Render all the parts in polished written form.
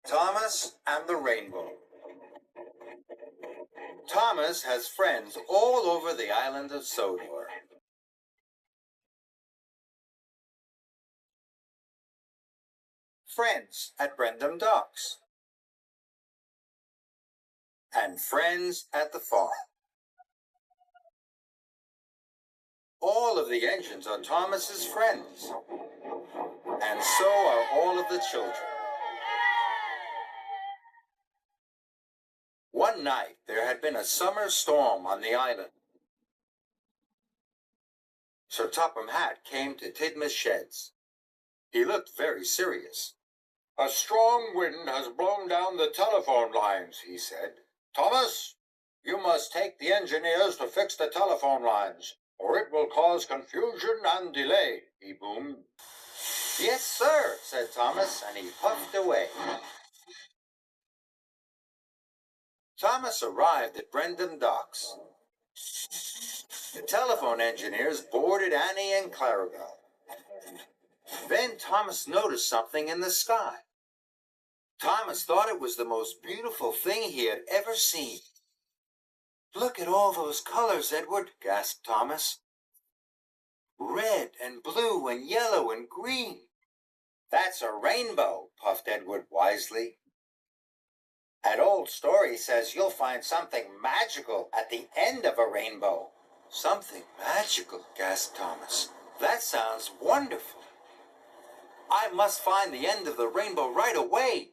Thomas and the Rainbow. Thomas has friends all over the island of Sodor. Friends at Brendam Docks. And friends at the farm. All of the engines are Thomas's friends. And so are all of the children. One night there had been a summer storm on the island. Sir Topham Hatt came to Tidmouth Sheds. He looked very serious. "A strong wind has blown down the telephone lines," he said. "Thomas, you must take the engineers to fix the telephone lines, or it will cause confusion and delay," he boomed. "Yes, sir," said Thomas, and he puffed away. Thomas arrived at Brendam Docks. The telephone engineers boarded Annie and Clarabelle. Then Thomas noticed something in the sky. Thomas thought it was the most beautiful thing he had ever seen. "Look at all those colors, Edward," gasped Thomas. "Red and blue and yellow and green." "That's a rainbow," puffed Edward wisely. "That old story says you'll find something magical at the end of a rainbow." "Something magical," gasped Thomas. "That sounds wonderful. I must find the end of the rainbow right away."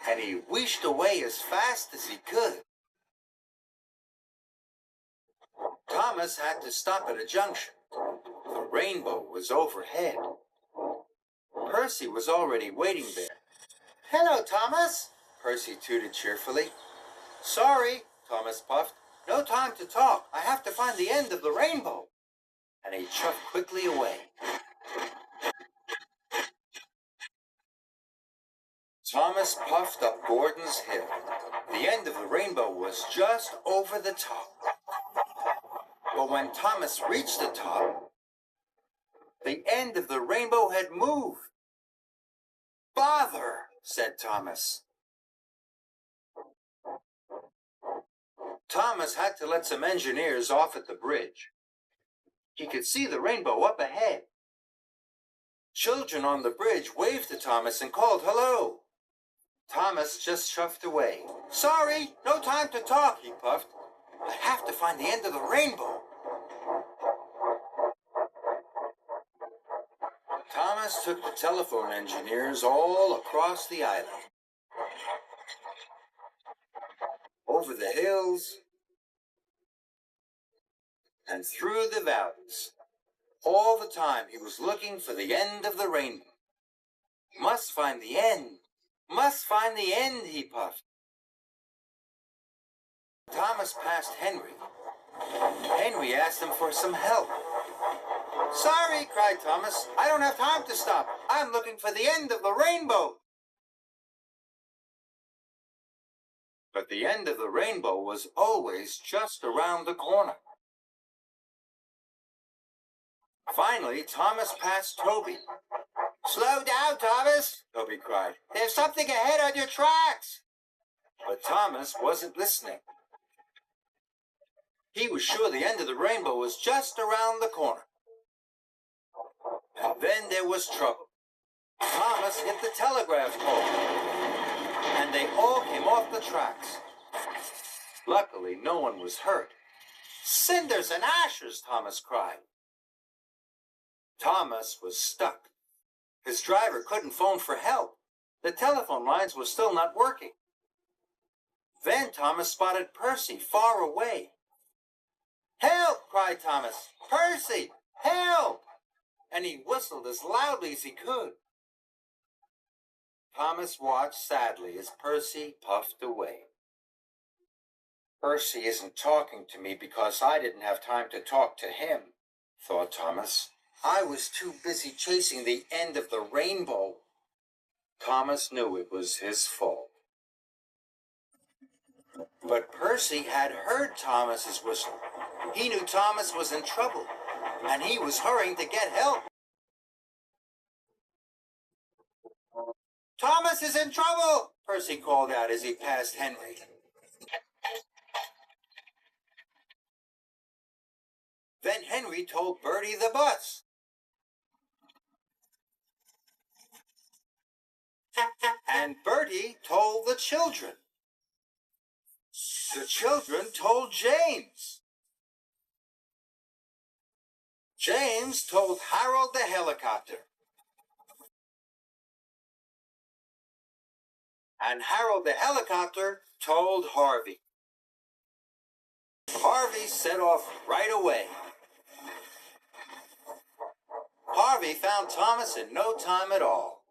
And he wheeshed away as fast as he could. Thomas had to stop at a junction. The rainbow was overhead. Percy was already waiting there. "Hello, Thomas," Percy tooted cheerfully. "Sorry," Thomas puffed. "No time to talk. I have to find the end of the rainbow." And he chuffed quickly away. Thomas puffed up Gordon's Hill. The end of the rainbow was just over the top. But when Thomas reached the top, the end of the rainbow had moved. "Bother," said Thomas. Thomas had to let some engineers off at the bridge. He could see the rainbow up ahead. Children on the bridge waved to Thomas and called hello. Thomas just chuffed away. "Sorry, no time to talk," he puffed. "I have to find the end of the rainbow." Thomas took the telephone engineers all across the island. Over the hills and through the valleys. All the time he was looking for the end of the rainbow. "Must find the end. Must find the end," he puffed. Thomas passed Henry. Henry asked him for some help. "Sorry," cried Thomas. "I don't have time to stop. I'm looking for the end of the rainbow." But the end of the rainbow was always just around the corner. Finally, Thomas passed Toby. "Slow down, Thomas," Toby cried. "There's something ahead on your tracks." But Thomas wasn't listening. He was sure the end of the rainbow was just around the corner. And then there was trouble. Thomas hit the telegraph pole, and they all came off the tracks. Luckily, no one was hurt. "Cinders and ashes," Thomas cried. Thomas was stuck. His driver couldn't phone for help. The telephone lines were still not working. Then Thomas spotted Percy far away. "Help!" cried Thomas. "Percy, help!" And he whistled as loudly as he could. Thomas watched sadly as Percy puffed away. "Percy isn't talking to me because I didn't have time to talk to him," thought Thomas. "I was too busy chasing the end of the rainbow." Thomas knew it was his fault. But Percy had heard Thomas's whistle. He knew Thomas was in trouble, and he was hurrying to get help. Thomas is in trouble, Percy called out as he passed Henry. Then Henry told Bertie the bus. And Bertie told the children. The children told James. James told Harold the helicopter. And Harold the helicopter told Harvey. Harvey set off right away. Harvey found Thomas in no time at all.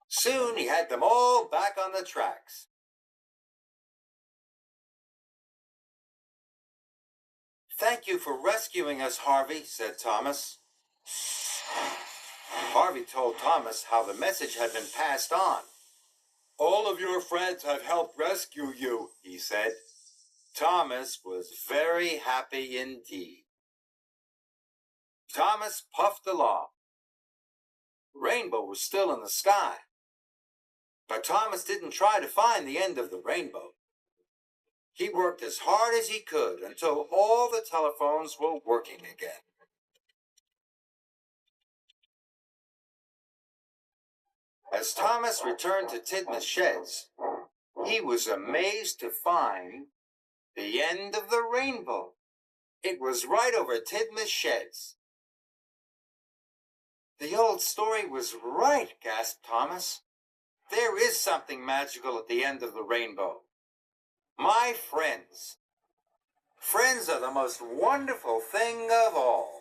Soon he had them all back on the tracks. "Thank you for rescuing us, Harvey," said Thomas. Harvey told Thomas how the message had been passed on. "All of your friends have helped rescue you," he said. Thomas was very happy indeed. Thomas puffed along. The rainbow was still in the sky. But Thomas didn't try to find the end of the rainbow. He worked as hard as he could until all the telephones were working again. As Thomas returned to Tidmouth Sheds, he was amazed to find the end of the rainbow. It was right over Tidmouth Sheds. "The old story was right," gasped Thomas. "There is something magical at the end of the rainbow. My friends. Friends are the most wonderful thing of all."